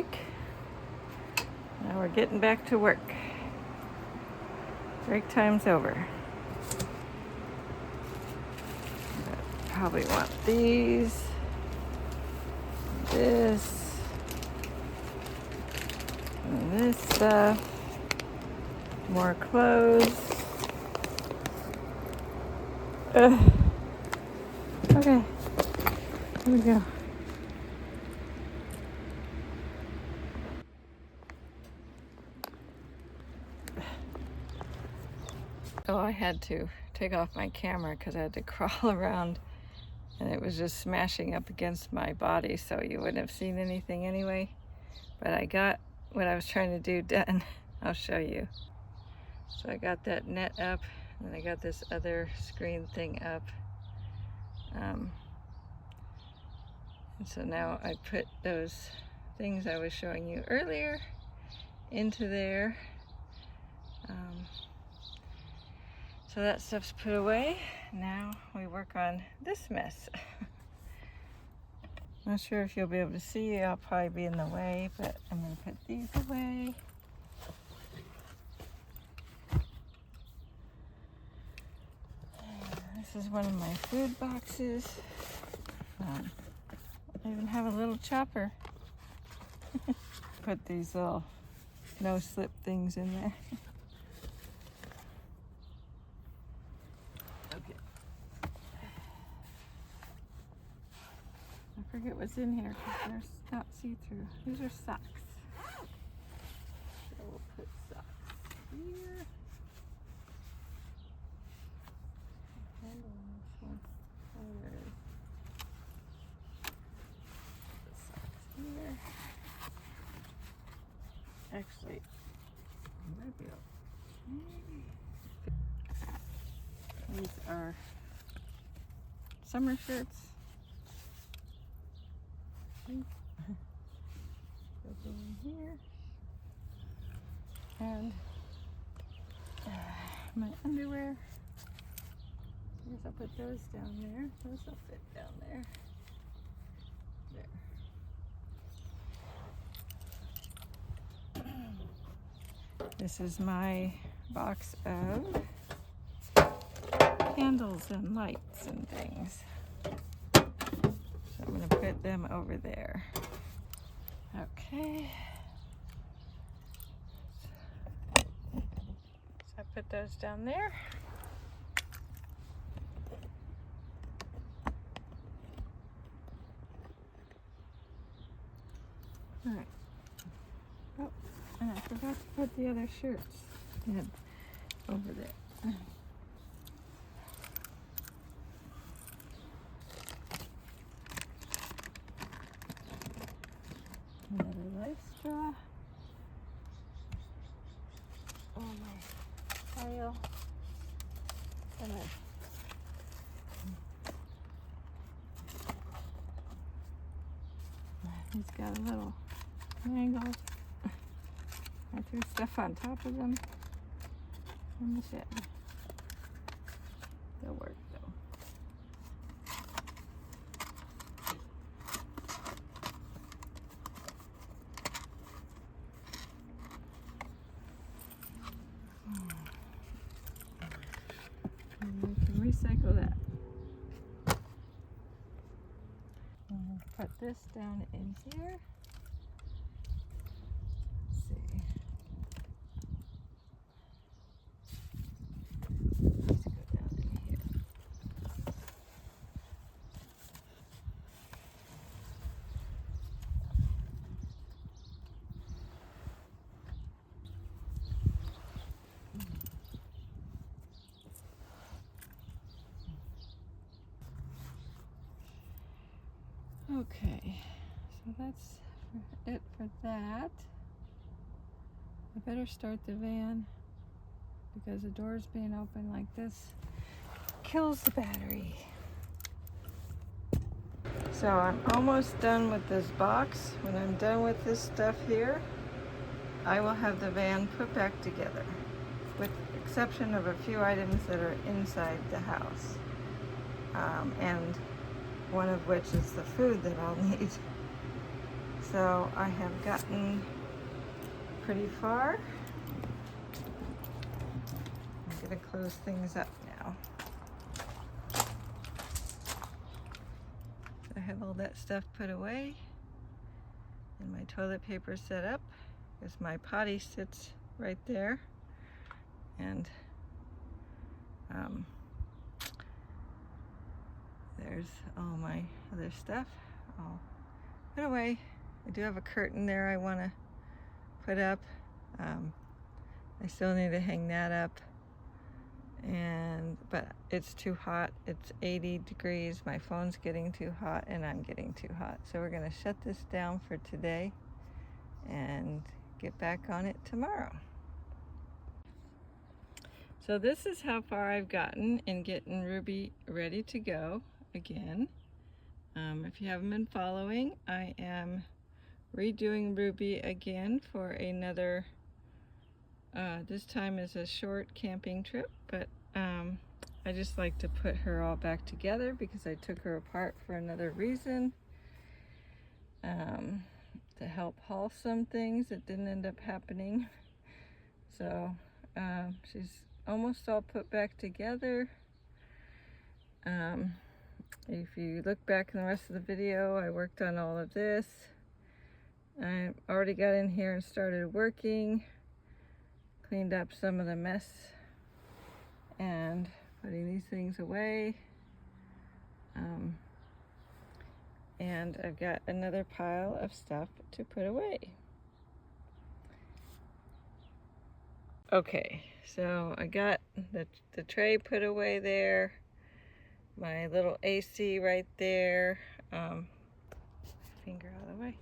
break. Now we're getting back to work. Break time's over. Probably want these, this, and this stuff, more clothes. Okay, here we go. Oh, I had to take off my camera because I had to crawl around and it was just smashing up against my body, so you wouldn't have seen anything anyway. But I got what I was trying to do done. I'll show you. So I got that net up, and I got this other screen thing up. And so now I put those things I was showing you earlier into there. So that stuff's put away. Now we work on this mess. Not sure if you'll be able to see. I'll probably be in the way, but I'm going to put these away. This is one of my food boxes. I even have a little chopper. Put these little no-slip things in there. Okay. I forget what's in here because they're not see-through. These are socks. So we'll put socks here. Handle on this one. Oh, there it is. The socks here. Actually, I might be able. These are summer shirts. Put them in here. And my underwear. I guess I'll put those down there. Those will fit down there. There. This is my box of candles and lights and things. So I'm going to put them over there. Okay. So I put those down there. All right. Oh, and I forgot to put the other shirts in over there. Another life straw. Oh, my pile. And he's got a little angle. I threw stuff on top of them in the shed. They'll work though. And we can recycle that. And put this down in here. Let's see. Let's go down in here. Okay, so that's it for that. I better start the van because the doors being open like this kills the battery. So I'm almost done with this box. When I'm done with this stuff here, I will have the van put back together, with the exception of a few items that are inside the house. And one of which is the food that I'll need. So I have gotten pretty far. I'm gonna close things up now. I have all that stuff put away and my toilet paper set up because my potty sits right there, and there's all my other stuff all put away. I do have a curtain there I want to put up. I still need to hang that up, but it's too hot. It's 80 degrees. My phone's getting too hot and I'm getting too hot. So we're going to shut this down for today and get back on it tomorrow. So this is how far I've gotten in getting Ruby ready to go again. If you haven't been following, I am redoing Ruby again for another, this time is a short camping trip, but I just like to put her all back together because I took her apart for another reason, to help haul some things that didn't end up happening. So she's almost all put back together. If you look back in the rest of the video, I worked on all of this. I already got in here and started working, cleaned up some of the mess and putting these things away. And I've got another pile of stuff to put away. Okay, so I got the tray put away there, my little AC right there, finger out of the way.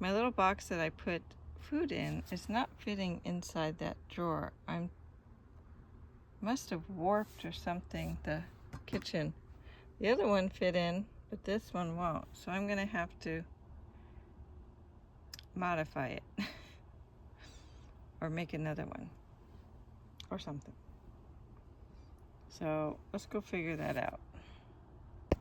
My little box that I put food in is not fitting inside that drawer. Must have warped or something, the kitchen. The other one fit in, but this one won't. So I'm gonna have to modify it or make another one or something. So let's go figure that out.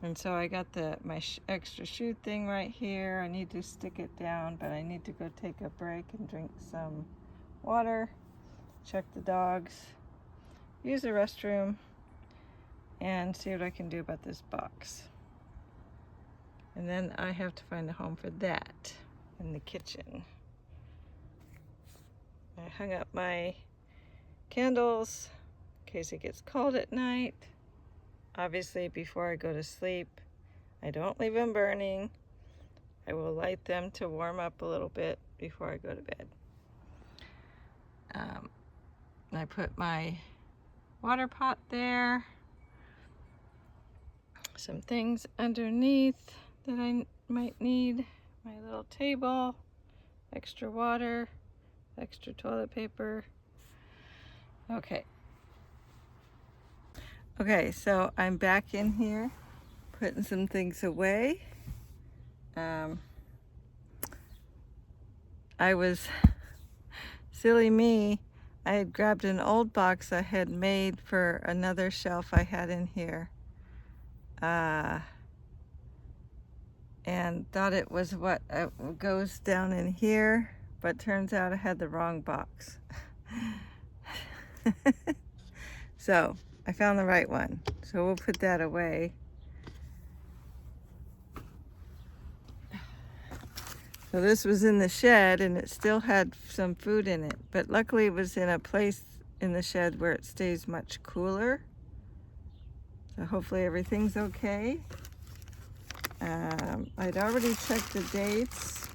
And so I got my extra shoe thing right here. I need to stick it down, but I need to go take a break and drink some water, check the dogs, use the restroom, and see what I can do about this box. And then I have to find a home for that in the kitchen. I hung up my candles in case it gets cold at night. Obviously, before I go to sleep, I don't leave them burning. I will light them to warm up a little bit before I go to bed. I put my water pot there. Some things underneath that I might need. My little table, extra water, extra toilet paper. Okay. Okay, so I'm back in here, putting some things away. I was, silly me, I had grabbed an old box I had made for another shelf I had in here. And thought it was what goes down in here, but turns out I had the wrong box. So I found the right one, so we'll put that away. So this was in the shed and it still had some food in it, but luckily it was in a place in the shed where it stays much cooler. So hopefully everything's okay. I'd already checked the dates.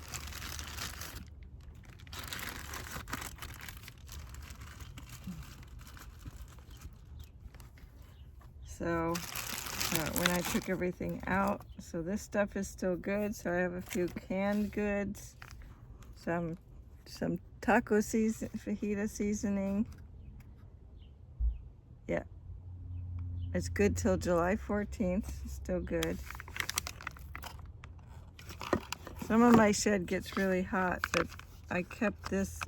So when I took everything out, so this stuff is still good. So I have a few canned goods, some taco season, fajita seasoning. Yeah, it's good till July 14th. It's still good. Some of my shed gets really hot, but I kept this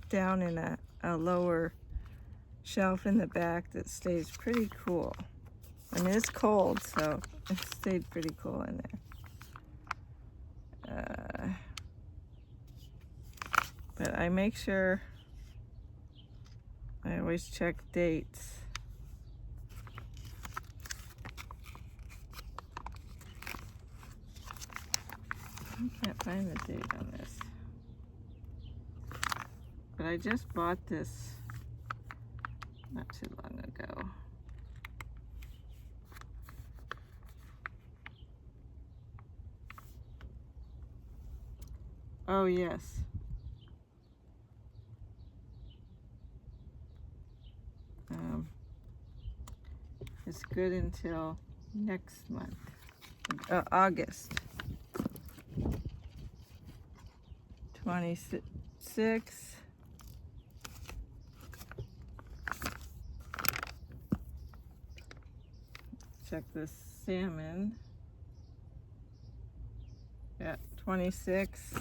down in a lower shelf in the back that stays pretty cool. I mean, it's cold, so it stayed pretty cool in there. But I make sure I always check dates. I can't find the date on this. But I just bought this not too long ago. Oh yes. It's good until next month, August 26. Check this salmon. Yeah, 26.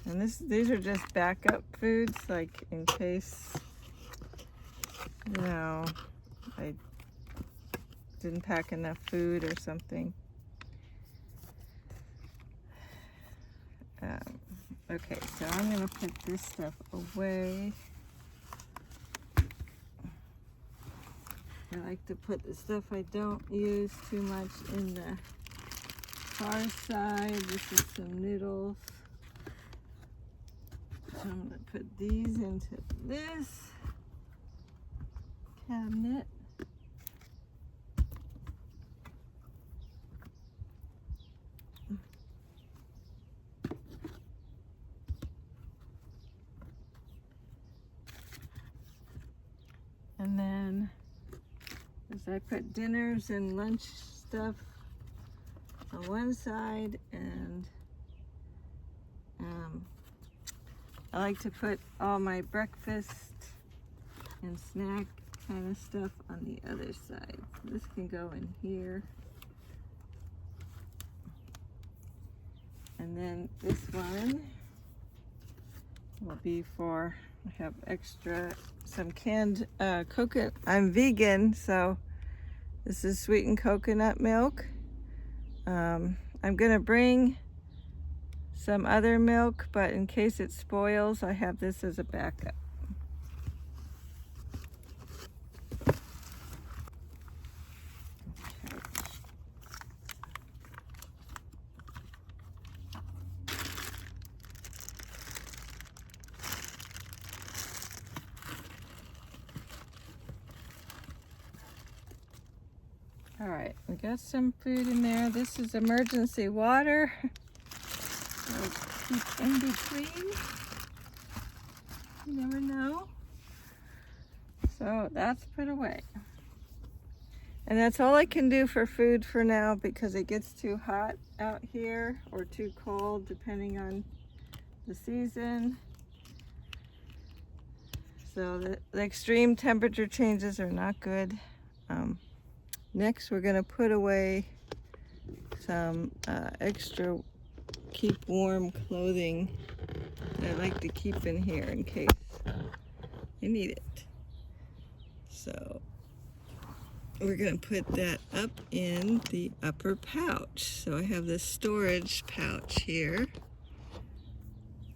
And these are just backup foods, like in case, you know, I didn't pack enough food or something. Okay, so I'm gonna put this stuff away. I like to put the stuff I don't use too much in the far side. This is some noodles. So I'm gonna put these into this cabinet. And then as I put dinners and lunch stuff on one side, and I like to put all my breakfast and snack kind of stuff on the other side. This can go in here. And then this one will be for, I have extra, some canned coconut. I'm vegan, so this is sweetened coconut milk. I'm gonna bring some other milk, but in case it spoils, I have this as a backup. All right, we got some food in there. This is emergency water. So keep in between. You never know. So that's put away. And that's all I can do for food for now, because it gets too hot out here or too cold depending on the season. So the extreme temperature changes are not good. Next, we're gonna put away some extra keep warm clothing that I like to keep in here in case I need it. So we're gonna put that up in the upper pouch. So I have this storage pouch here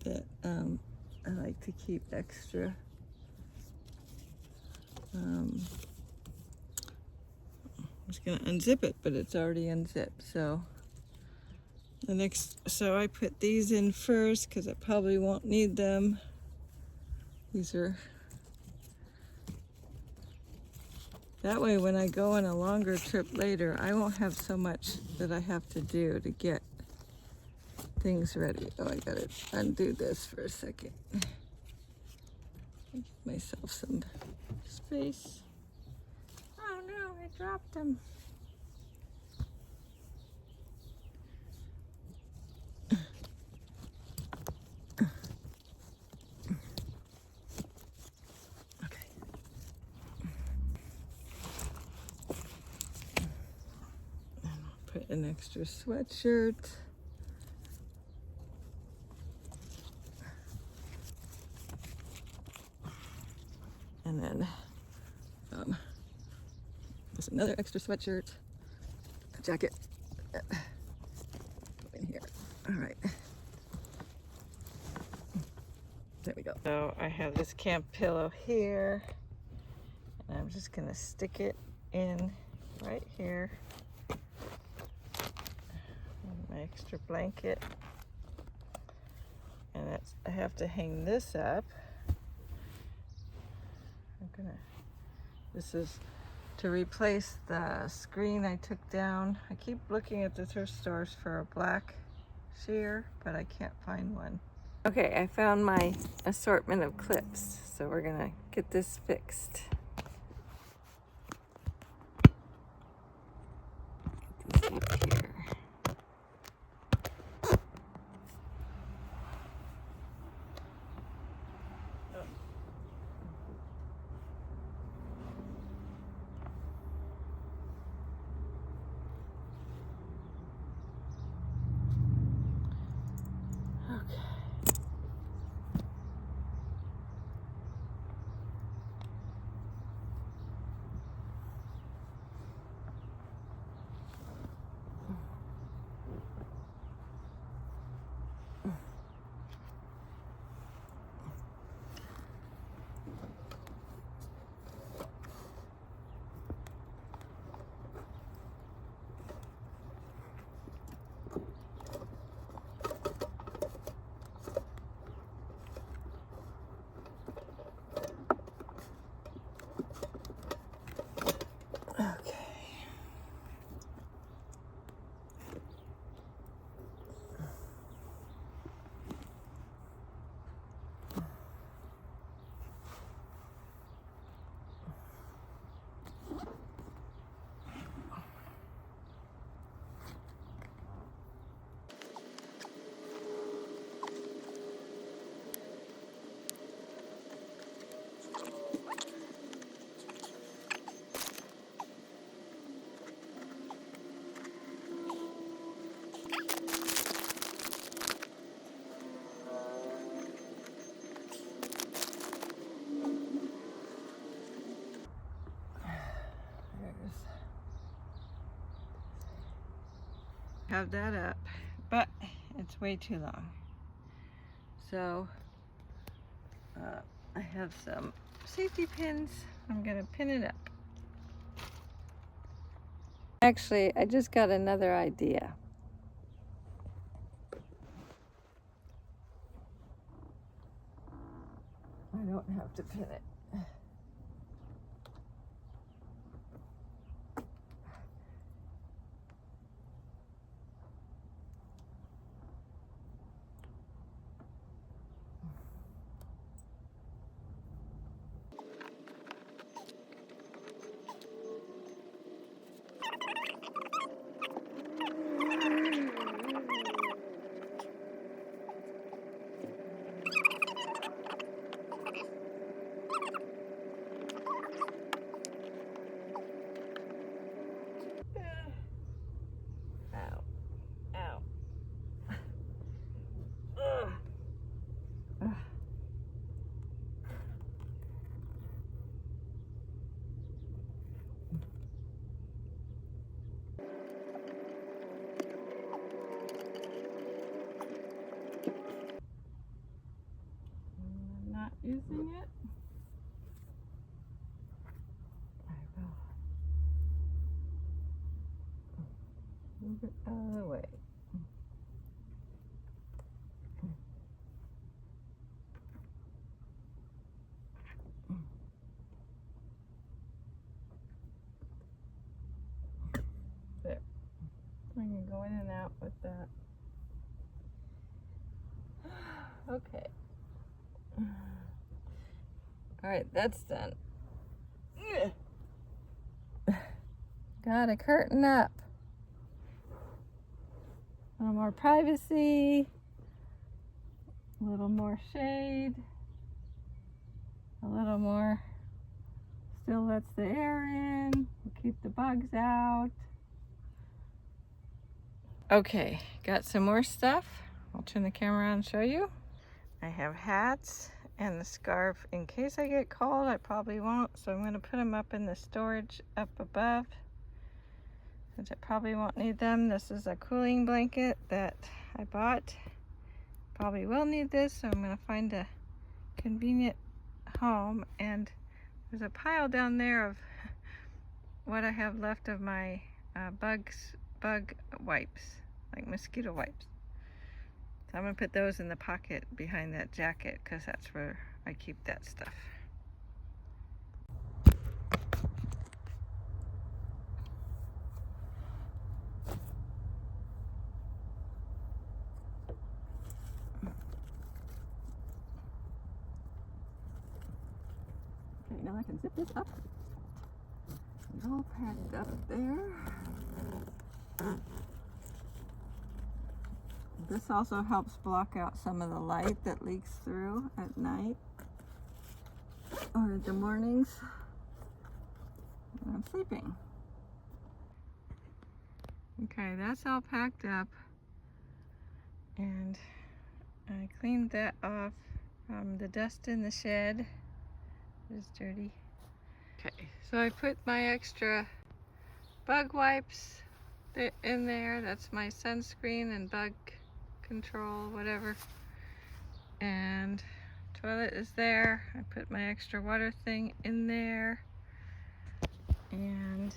that I like to keep extra. I'm just gonna unzip it, but it's already unzipped. So so I put these in first because I probably won't need them. These are, that way when I go on a longer trip later, I won't have so much that I have to do to get things ready. Oh, I gotta undo this for a second. Give myself some space. Oh no, I dropped them. Okay. And I'll put an extra sweatshirt. And then there's another extra sweatshirt, a jacket. Go in here. All right. So I have this camp pillow here, and I'm just gonna stick it in right here. And my extra blanket. And I have to hang this up. This is to replace the screen I took down. I keep looking at the thrift stores for a black sheer, but I can't find one. Okay, I found my assortment of clips, so we're gonna get this fixed. Get this up here. Have that up, but it's way too long. So I have some safety pins. I'm gonna pin it up. Actually, I just got another idea. I don't have to pin it. Using it. I will move it out of the way. There. I can go in and out with that. Okay. All right, that's done. Got a curtain up. A little more privacy. A little more shade. A little more. Still lets the air in. We'll keep the bugs out. Okay, got some more stuff. I'll turn the camera on and show you. I have hats and the scarf in case I get cold. I probably won't, so I'm going to put them up in the storage up above since I probably won't need them. This is a cooling blanket that I bought. Probably will need this, so I'm going to find a convenient home, and there's a pile down there of what I have left of my bug wipes, like mosquito wipes. So I'm gonna put those in the pocket behind that jacket because that's where I keep that stuff. Okay, now I can zip this up. It's all packed up there. This also helps block out some of the light that leaks through at night or in the mornings when I'm sleeping. Okay, that's all packed up, and I cleaned that off from the dust in the shed. It's dirty. Okay, so I put my extra bug wipes in there. That's my sunscreen and bug control, whatever. And toilet is there. I put my extra water thing in there. And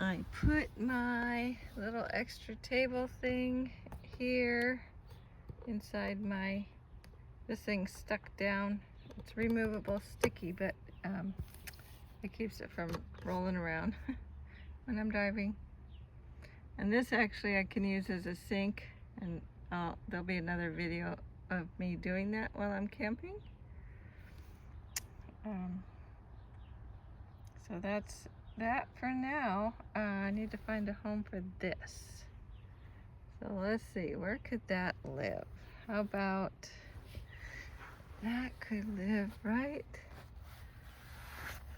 I put my little extra table thing here inside my, this thing's stuck down. It's removable, sticky, but it keeps it from rolling around when I'm driving. And this actually I can use as a sink, and there'll be another video of me doing that while I'm camping. So that's that for now. I need to find a home for this. So let's see, where could that live? How about that could live right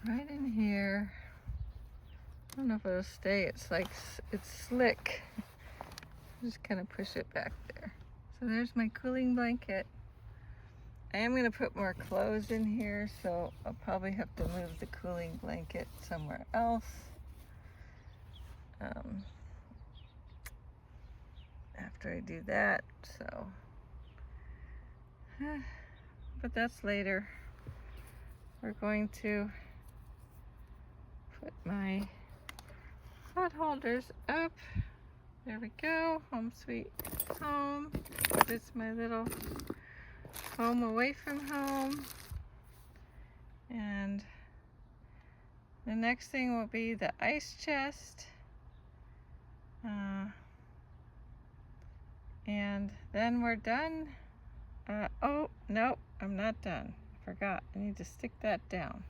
in here. I don't know if it'll stay. It's like, it's slick. Just kind of push it back there. So there's my cooling blanket. I am going to put more clothes in here, so I'll probably have to move the cooling blanket somewhere else. After I do that, so. But that's later. We're going to put my pot holders up. There we go. Home sweet home. This is my little home away from home. And the next thing will be the ice chest. And then we're done. Oh, no, I'm not done. I forgot. I need to stick that down.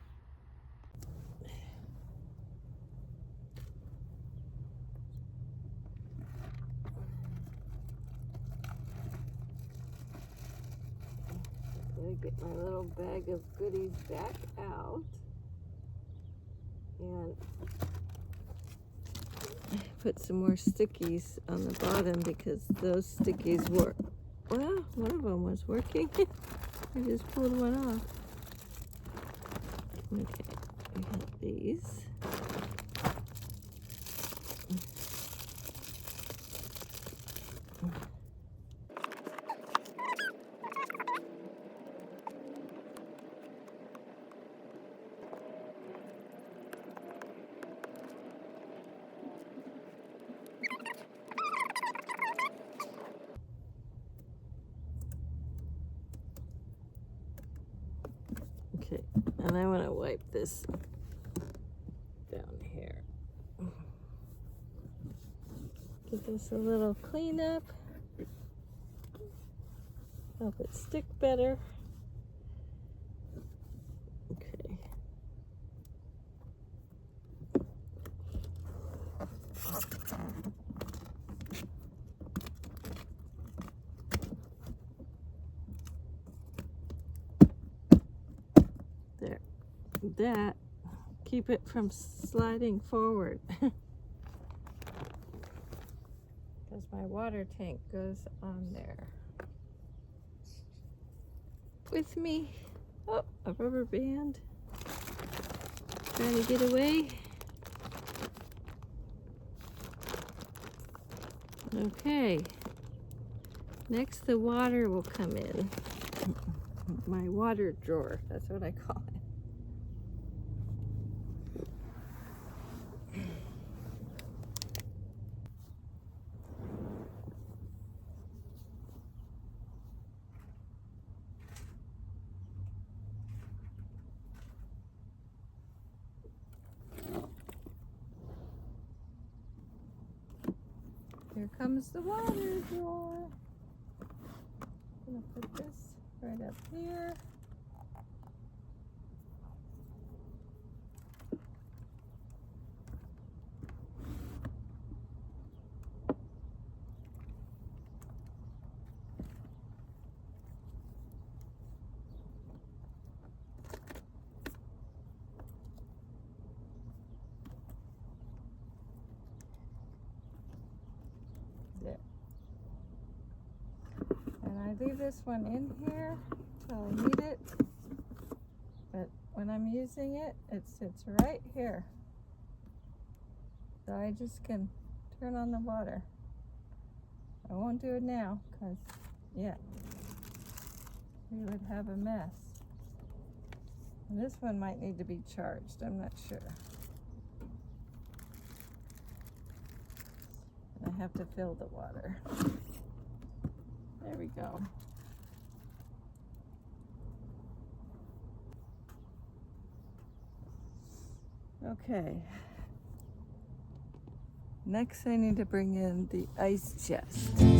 I'm gonna get my little bag of goodies back out. And put some more stickies on the bottom because those stickies were, well, one of them was working. I just pulled one off. Okay, we have these. Okay, and I want to wipe this down here. Give this a little cleanup. Help it stick better. Okay. There. That, keep it from sliding forward. Because my water tank goes on there. With me. Oh, a rubber band. Trying to get away. Okay. Next the water will come in. my water drawer. That's what I call it. Here comes the water drawer. I'm gonna put this right up here. There. And I leave this one in here till I need it. But when I'm using it, it sits right here. So I just can turn on the water. I won't do it now because, yeah, we would have a mess. And this one might need to be charged, I'm not sure. And I have to fill the water. There we go. Okay. Next I need to bring in the ice chest.